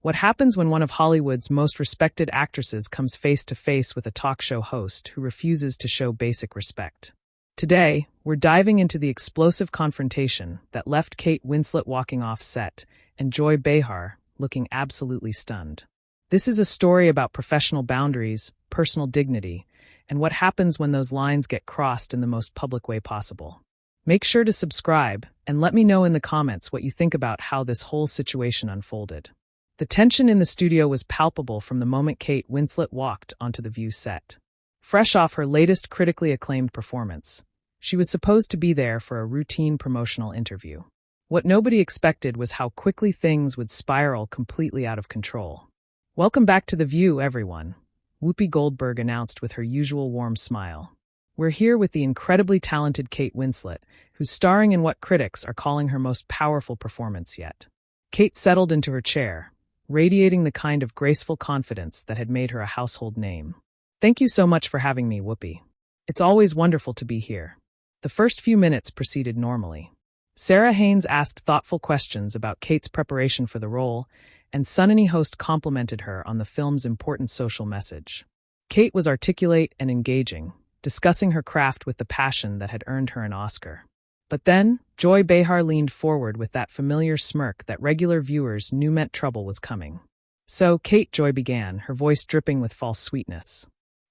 What happens when one of Hollywood's most respected actresses comes face to face with a talk show host who refuses to show basic respect? Today, we're diving into the explosive confrontation that left Kate Winslet walking off set and Joy Behar looking absolutely stunned. This is a story about professional boundaries, personal dignity, and what happens when those lines get crossed in the most public way possible. Make sure to subscribe and let me know in the comments what you think about how this whole situation unfolded. The tension in the studio was palpable from the moment Kate Winslet walked onto the View set. Fresh off her latest critically acclaimed performance, she was supposed to be there for a routine promotional interview. What nobody expected was how quickly things would spiral completely out of control. "Welcome back to The View, everyone," Whoopi Goldberg announced with her usual warm smile. "We're here with the incredibly talented Kate Winslet, who's starring in what critics are calling her most powerful performance yet." Kate settled into her chair, radiating the kind of graceful confidence that had made her a household name. "Thank you so much for having me, Whoopi. It's always wonderful to be here." The first few minutes proceeded normally. Sarah Haynes asked thoughtful questions about Kate's preparation for the role, and Sunny host complimented her on the film's important social message. Kate was articulate and engaging, discussing her craft with the passion that had earned her an Oscar. But then, Joy Behar leaned forward with that familiar smirk that regular viewers knew meant trouble was coming. "So, Kate," Joy began, her voice dripping with false sweetness,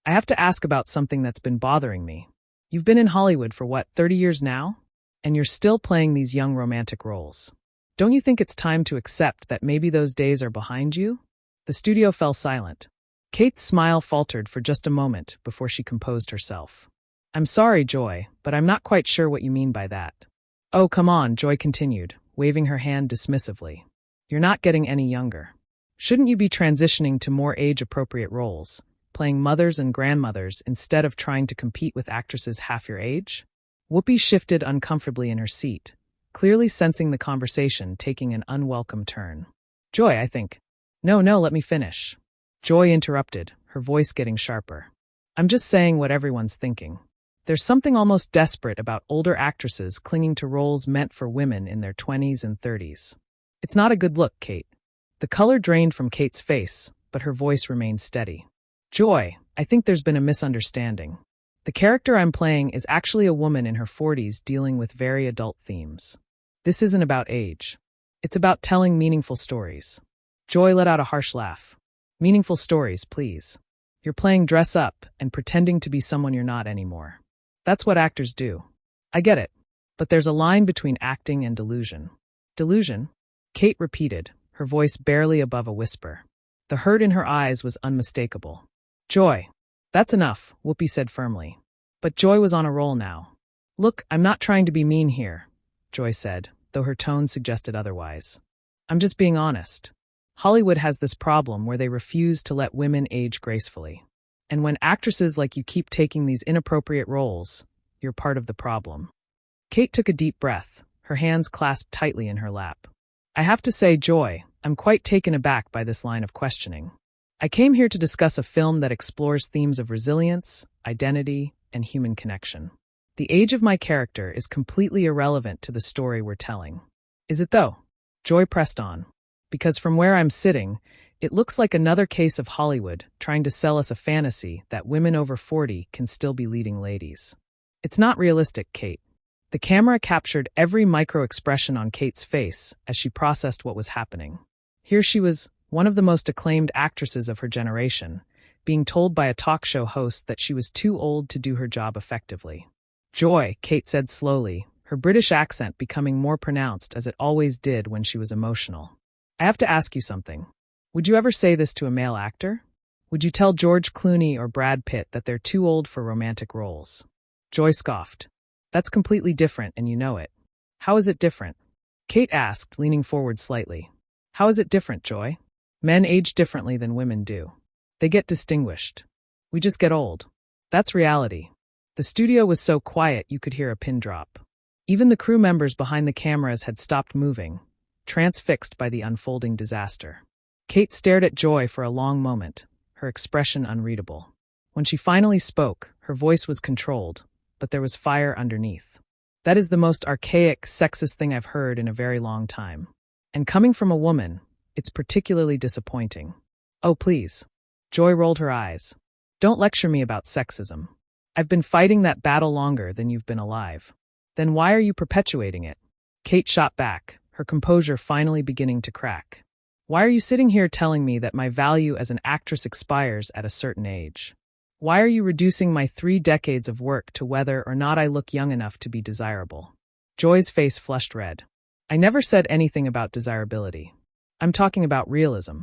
"I have to ask about something that's been bothering me. You've been in Hollywood for 30 years now? And you're still playing these young romantic roles. Don't you think it's time to accept that maybe those days are behind you?" The studio fell silent. Kate's smile faltered for just a moment before she composed herself. "I'm sorry, Joy, but I'm not quite sure what you mean by that." "Oh, come on," Joy continued, waving her hand dismissively. "You're not getting any younger. Shouldn't you be transitioning to more age-appropriate roles, playing mothers and grandmothers instead of trying to compete with actresses half your age?" Whoopi shifted uncomfortably in her seat, clearly sensing the conversation taking an unwelcome turn. "Joy, I think—" No, let me finish." Joy interrupted, her voice getting sharper. "I'm just saying what everyone's thinking. There's something almost desperate about older actresses clinging to roles meant for women in their 20s and 30s. It's not a good look, Kate." The color drained from Kate's face, but her voice remained steady. "Joy, I think there's been a misunderstanding. The character I'm playing is actually a woman in her 40s dealing with very adult themes. This isn't about age. It's about telling meaningful stories." Joy let out a harsh laugh. "Meaningful stories, please. You're playing dress up and pretending to be someone you're not anymore. That's what actors do. I get it. But there's a line between acting and delusion." "Delusion?" Kate repeated, her voice barely above a whisper. The hurt in her eyes was unmistakable. "Joy, that's enough," Whoopi said firmly. But Joy was on a roll now. "Look, I'm not trying to be mean here," Joy said, though her tone suggested otherwise. "I'm just being honest. Hollywood has this problem where they refuse to let women age gracefully. And when actresses like you keep taking these inappropriate roles, you're part of the problem." Kate took a deep breath, her hands clasped tightly in her lap. "I have to say, Joy, I'm quite taken aback by this line of questioning. I came here to discuss a film that explores themes of resilience, identity, and human connection. The age of my character is completely irrelevant to the story we're telling." "Is it though?" Joy pressed on. "Because from where I'm sitting, it looks like another case of Hollywood trying to sell us a fantasy that women over 40 can still be leading ladies. It's not realistic, Kate." The camera captured every micro-expression on Kate's face as she processed what was happening. Here she was, one of the most acclaimed actresses of her generation, being told by a talk show host that she was too old to do her job effectively. "Joy," Kate said slowly, her British accent becoming more pronounced as it always did when she was emotional. "I have to ask you something. Would you ever say this to a male actor? Would you tell George Clooney or Brad Pitt that they're too old for romantic roles?" Joy scoffed. "That's completely different, and you know it." "How is it different?" Kate asked, leaning forward slightly. "How is it different, Joy? Men age differently than women do. They get distinguished. We just get old. That's reality." The studio was so quiet you could hear a pin drop. Even the crew members behind the cameras had stopped moving, transfixed by the unfolding disaster. Kate stared at Joy for a long moment, her expression unreadable. When she finally spoke, her voice was controlled, but there was fire underneath. "That is the most archaic, sexist thing I've heard in a very long time. And coming from a woman, It's particularly disappointing. Oh, please. Joy rolled her eyes. Don't lecture me about sexism. I've been fighting that battle longer than you've been alive. Then why are you perpetuating it? Kate shot back, her composure finally beginning to crack. Why are you sitting here telling me that my value as an actress expires at a certain age? Why are you reducing my 3 decades of work to whether or not I look young enough to be desirable? Joy's face flushed red. I never said anything about desirability. I'm talking about realism.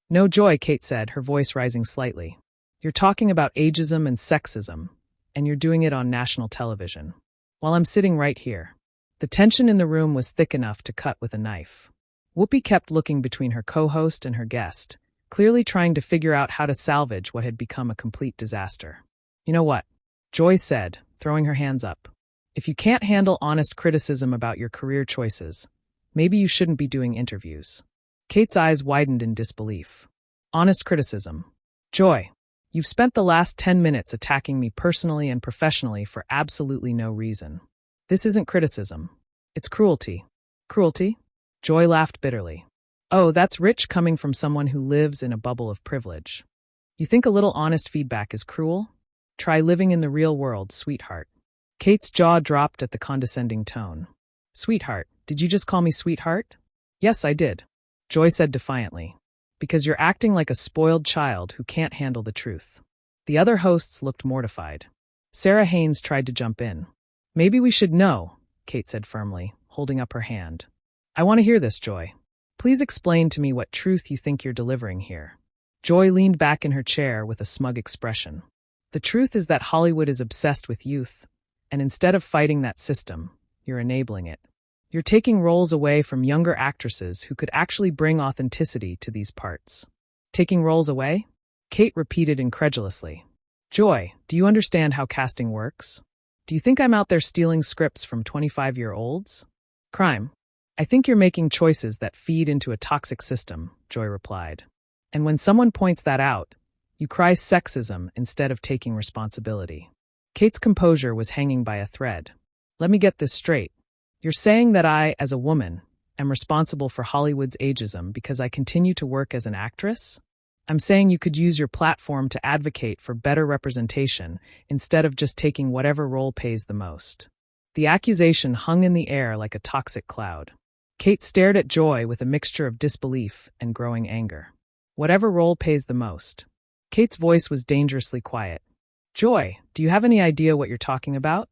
No, Joy, Kate said, her voice rising slightly. You're talking about ageism and sexism, and you're doing it on national television, while I'm sitting right here. The tension in the room was thick enough to cut with a knife. Whoopi kept looking between her co-host and her guest, clearly trying to figure out how to salvage what had become a complete disaster. You know what? Joy said, throwing her hands up. If you can't handle honest criticism about your career choices, maybe you shouldn't be doing interviews. Kate's eyes widened in disbelief. Honest criticism. Joy, you've spent the last 10 minutes attacking me personally and professionally for absolutely no reason. This isn't criticism. It's cruelty. Cruelty? Joy laughed bitterly. Oh, that's rich coming from someone who lives in a bubble of privilege. You think a little honest feedback is cruel? Try living in the real world, sweetheart. Kate's jaw dropped at the condescending tone. Sweetheart, did you just call me sweetheart? Yes, I did. Joy said defiantly. Because you're acting like a spoiled child who can't handle the truth. The other hosts looked mortified. Sarah Haynes tried to jump in. Maybe we should know, Kate said firmly, holding up her hand. I want to hear this, Joy. Please explain to me what truth you think you're delivering here. Joy leaned back in her chair with a smug expression. The truth is that Hollywood is obsessed with youth, and instead of fighting that system, you're enabling it. You're taking roles away from younger actresses who could actually bring authenticity to these parts. Taking roles away? Kate repeated incredulously. Joy, do you understand how casting works? Do you think I'm out there stealing scripts from 25-year-olds? Crime. I think you're making choices that feed into a toxic system, Joy replied. And when someone points that out, you cry sexism instead of taking responsibility. Kate's composure was hanging by a thread. Let me get this straight. You're saying that I, as a woman, am responsible for Hollywood's ageism because I continue to work as an actress? I'm saying you could use your platform to advocate for better representation instead of just taking whatever role pays the most. The accusation hung in the air like a toxic cloud. Kate stared at Joy with a mixture of disbelief and growing anger. Whatever role pays the most. Kate's voice was dangerously quiet. Joy, do you have any idea what you're talking about?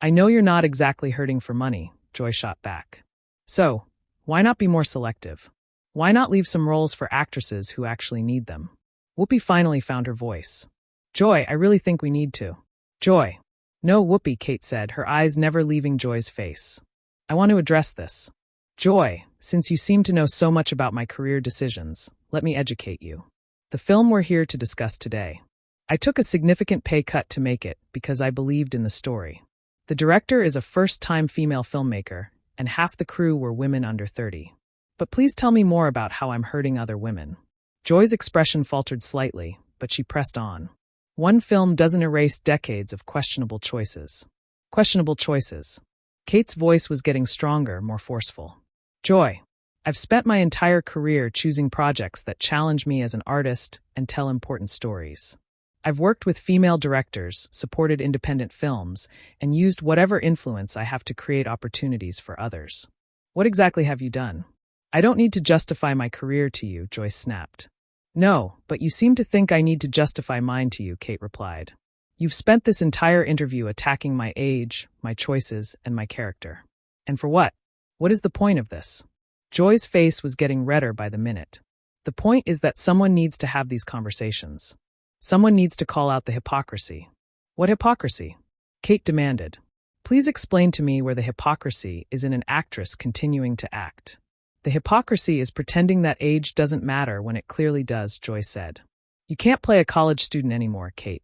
I know you're not exactly hurting for money, Joy shot back. So, why not be more selective? Why not leave some roles for actresses who actually need them? Whoopi finally found her voice. Joy, I really think we need to. Joy. No, Whoopi, Kate said, her eyes never leaving Joy's face. I want to address this. Joy, since you seem to know so much about my career decisions, let me educate you. The film we're here to discuss today. I took a significant pay cut to make it because I believed in the story. The director is a first-time female filmmaker, and half the crew were women under 30. But please tell me more about how I'm hurting other women. Joy's expression faltered slightly, but she pressed on. One film doesn't erase decades of questionable choices. Questionable choices. Kate's voice was getting stronger, more forceful. Joy, I've spent my entire career choosing projects that challenge me as an artist and tell important stories. I've worked with female directors, supported independent films, and used whatever influence I have to create opportunities for others. What exactly have you done? I don't need to justify my career to you, Joyce snapped. No, but you seem to think I need to justify mine to you, Kate replied. You've spent this entire interview attacking my age, my choices, and my character. And for what? What is the point of this? Joy's face was getting redder by the minute. The point is that someone needs to have these conversations. Someone needs to call out the hypocrisy. What hypocrisy? Kate demanded. Please explain to me where the hypocrisy is in an actress continuing to act. The hypocrisy is pretending that age doesn't matter when it clearly does, Joy said. You can't play a college student anymore, Kate.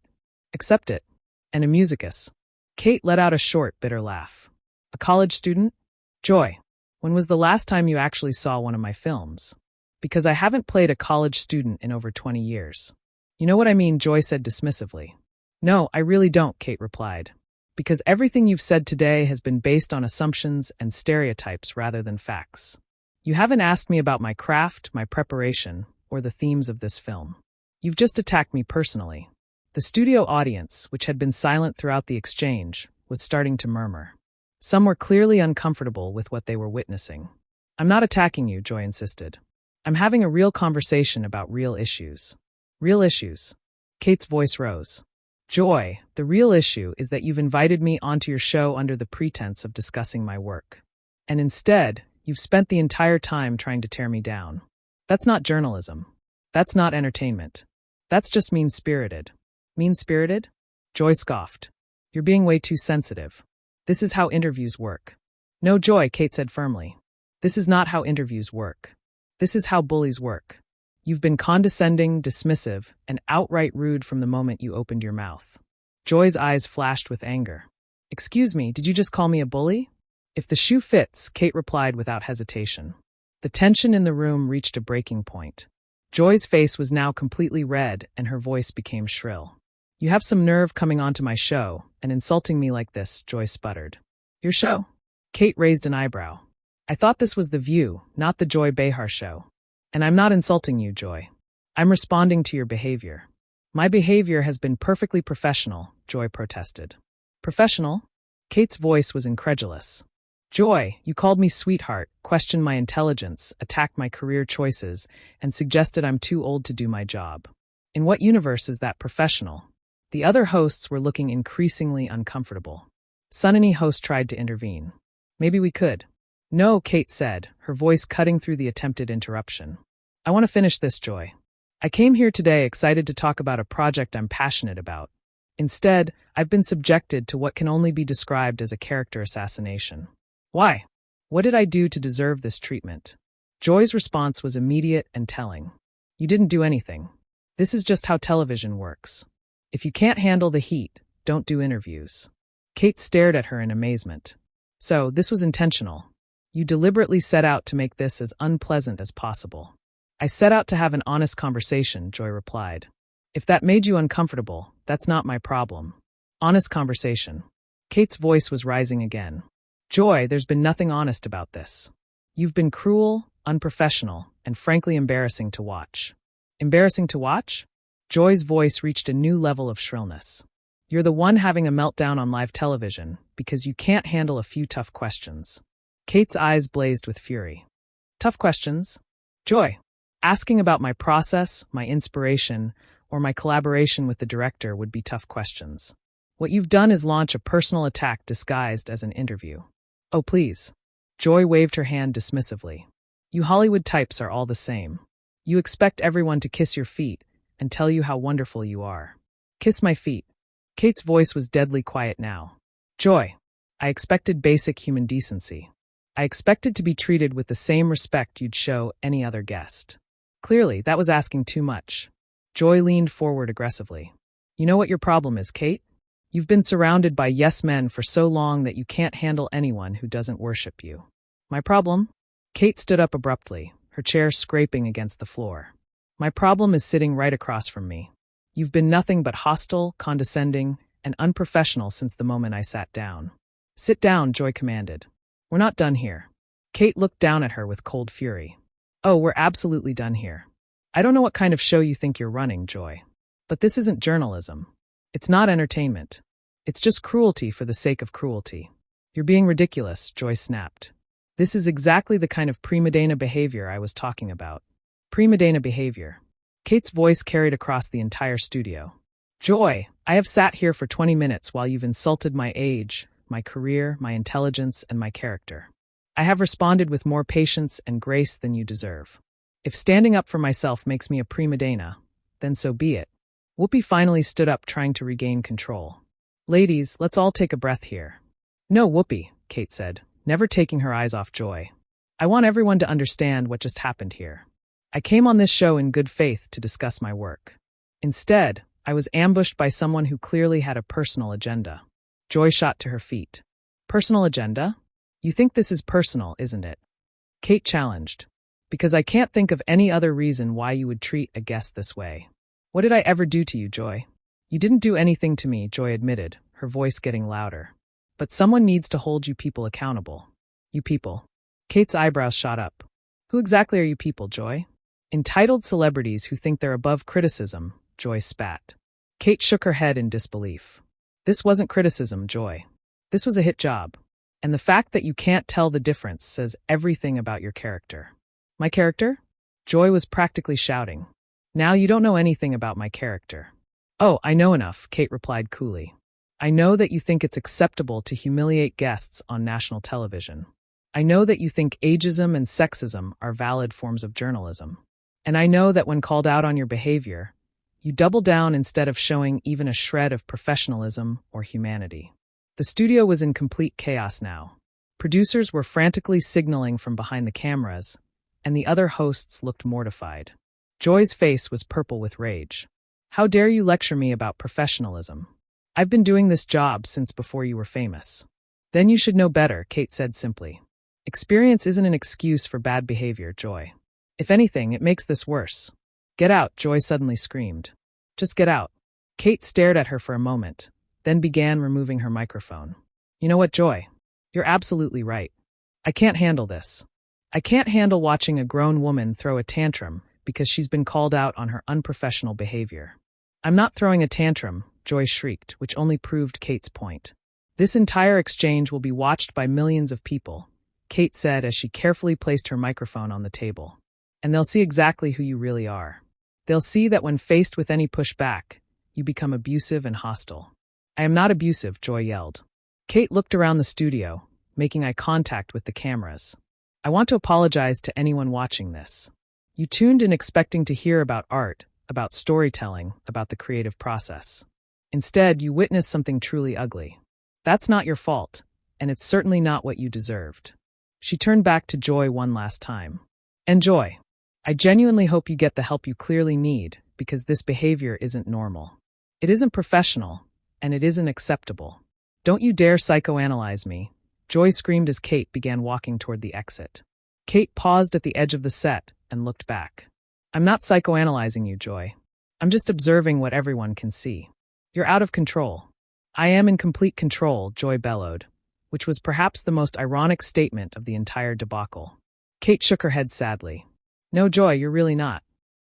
Accept it. And a musicus. Kate let out a short, bitter laugh. A college student? Joy, when was the last time you actually saw one of my films? Because I haven't played a college student in over 20 years. You know what I mean, Joy said dismissively. No, I really don't, Kate replied. Because everything you've said today has been based on assumptions and stereotypes rather than facts. You haven't asked me about my craft, my preparation, or the themes of this film. You've just attacked me personally. The studio audience, which had been silent throughout the exchange, was starting to murmur. Some were clearly uncomfortable with what they were witnessing. I'm not attacking you, Joy insisted. I'm having a real conversation about real issues. Real issues. Kate's voice rose. Joy, the real issue is that you've invited me onto your show under the pretense of discussing my work. And instead, you've spent the entire time trying to tear me down. That's not journalism. That's not entertainment. That's just mean-spirited. Mean-spirited? Joy scoffed. You're being way too sensitive. This is how interviews work. No, Joy, Kate said firmly. This is not how interviews work. This is how bullies work. You've been condescending, dismissive, and outright rude from the moment you opened your mouth. Joy's eyes flashed with anger. Excuse me, did you just call me a bully? If the shoe fits, Kate replied without hesitation. The tension in the room reached a breaking point. Joy's face was now completely red, and her voice became shrill. You have some nerve coming onto my show and insulting me like this, Joy sputtered. Your show? Kate raised an eyebrow. I thought this was The View, not the Joy Behar show. And I'm not insulting you, Joy. I'm responding to your behavior. My behavior has been perfectly professional, Joy protested. Professional? Kate's voice was incredulous. Joy, you called me sweetheart, questioned my intelligence, attacked my career choices, and suggested I'm too old to do my job. In what universe is that professional? The other hosts were looking increasingly uncomfortable. Sunny host tried to intervene. Maybe we could. No, Kate said, her voice cutting through the attempted interruption. I want to finish this, Joy. I came here today excited to talk about a project I'm passionate about. Instead, I've been subjected to what can only be described as a character assassination. Why? What did I do to deserve this treatment? Joy's response was immediate and telling. You didn't do anything. This is just how television works. If you can't handle the heat, don't do interviews. Kate stared at her in amazement. So, this was intentional. You deliberately set out to make this as unpleasant as possible. I set out to have an honest conversation, Joy replied. If that made you uncomfortable, that's not my problem. Honest conversation. Kate's voice was rising again. Joy, there's been nothing honest about this. You've been cruel, unprofessional, and frankly embarrassing to watch. Embarrassing to watch? Joy's voice reached a new level of shrillness. You're the one having a meltdown on live television because you can't handle a few tough questions. Kate's eyes blazed with fury. Tough questions? Joy, asking about my process, my inspiration, or my collaboration with the director would be tough questions. What you've done is launch a personal attack disguised as an interview. Oh, please. Joy waved her hand dismissively. You Hollywood types are all the same. You expect everyone to kiss your feet and tell you how wonderful you are. Kiss my feet. Kate's voice was deadly quiet now. Joy, I expected basic human decency. I expected to be treated with the same respect you'd show any other guest. Clearly, that was asking too much. Joy leaned forward aggressively. You know what your problem is, Kate? You've been surrounded by yes men for so long that you can't handle anyone who doesn't worship you. My problem? Kate stood up abruptly, her chair scraping against the floor. My problem is sitting right across from me. You've been nothing but hostile, condescending, and unprofessional since the moment I sat down. Sit down, Joy commanded. We're not done here. Kate looked down at her with cold fury. Oh, we're absolutely done here. I don't know what kind of show you think you're running, Joy. But this isn't journalism. It's not entertainment. It's just cruelty for the sake of cruelty. You're being ridiculous, Joy snapped. This is exactly the kind of prima donna behavior I was talking about. Prima donna behavior. Kate's voice carried across the entire studio. Joy, I have sat here for 20 minutes while you've insulted my age, my career, my intelligence, and my character. I have responded with more patience and grace than you deserve. If standing up for myself makes me a prima donna, then so be it. Whoopi finally stood up, trying to regain control. Ladies, let's all take a breath here. No, Whoopi, Kate said, never taking her eyes off Joy. I want everyone to understand what just happened here. I came on this show in good faith to discuss my work. Instead, I was ambushed by someone who clearly had a personal agenda. Joy shot to her feet. Personal agenda? You think this is personal, isn't it? Kate challenged. Because I can't think of any other reason why you would treat a guest this way. What did I ever do to you, Joy? You didn't do anything to me, Joy admitted, her voice getting louder. But someone needs to hold you people accountable. You people. Kate's eyebrows shot up. Who exactly are you people, Joy? Entitled celebrities who think they're above criticism, Joy spat. Kate shook her head in disbelief. This wasn't criticism, Joy. This was a hit job. And the fact that you can't tell the difference says everything about your character. My character? Joy was practically shouting. Now you don't know anything about my character. Oh, I know enough, Kate replied coolly. I know that you think it's acceptable to humiliate guests on national television. I know that you think ageism and sexism are valid forms of journalism. And I know that when called out on your behavior, you double down instead of showing even a shred of professionalism or humanity. The studio was in complete chaos now. Producers were frantically signaling from behind the cameras, and the other hosts looked mortified. Joy's face was purple with rage. How dare you lecture me about professionalism? I've been doing this job since before you were famous. Then you should know better, Kate said simply. Experience isn't an excuse for bad behavior, Joy. If anything, it makes this worse. Get out, Joy suddenly screamed. Just get out. Kate stared at her for a moment, then began removing her microphone. You know what, Joy? You're absolutely right. I can't handle this. I can't handle watching a grown woman throw a tantrum because she's been called out on her unprofessional behavior. I'm not throwing a tantrum, Joy shrieked, which only proved Kate's point. This entire exchange will be watched by millions of people, Kate said as she carefully placed her microphone on the table. And they'll see exactly who you really are. They'll see that when faced with any pushback, you become abusive and hostile. I am not abusive, Joy yelled. Kate looked around the studio, making eye contact with the cameras. I want to apologize to anyone watching this. You tuned in expecting to hear about art, about storytelling, about the creative process. Instead, you witnessed something truly ugly. That's not your fault, and it's certainly not what you deserved. She turned back to Joy one last time. And Joy, I genuinely hope you get the help you clearly need, because this behavior isn't normal. It isn't professional, and it isn't acceptable. Don't you dare psychoanalyze me, Joy screamed as Kate began walking toward the exit. Kate paused at the edge of the set and looked back. I'm not psychoanalyzing you, Joy. I'm just observing what everyone can see. You're out of control. I am in complete control, Joy bellowed, which was perhaps the most ironic statement of the entire debacle. Kate shook her head sadly. No, Joy, you're really not.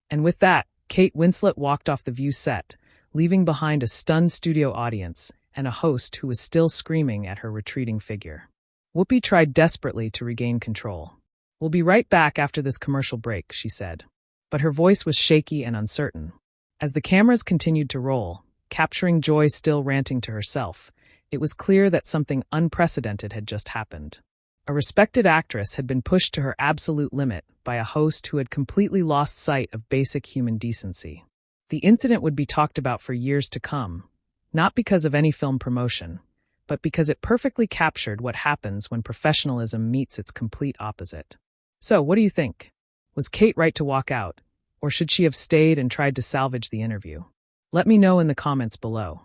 And with that, Kate Winslet walked off the View set, leaving behind a stunned studio audience and a host who was still screaming at her retreating figure. Whoopi tried desperately to regain control. We'll be right back after this commercial break, she said. But her voice was shaky and uncertain. As the cameras continued to roll, capturing Joy still ranting to herself, it was clear that something unprecedented had just happened. A respected actress had been pushed to her absolute limit by a host who had completely lost sight of basic human decency. The incident would be talked about for years to come, not because of any film promotion, but because it perfectly captured what happens when professionalism meets its complete opposite. So, what do you think? Was Kate right to walk out, or should she have stayed and tried to salvage the interview? Let me know in the comments below.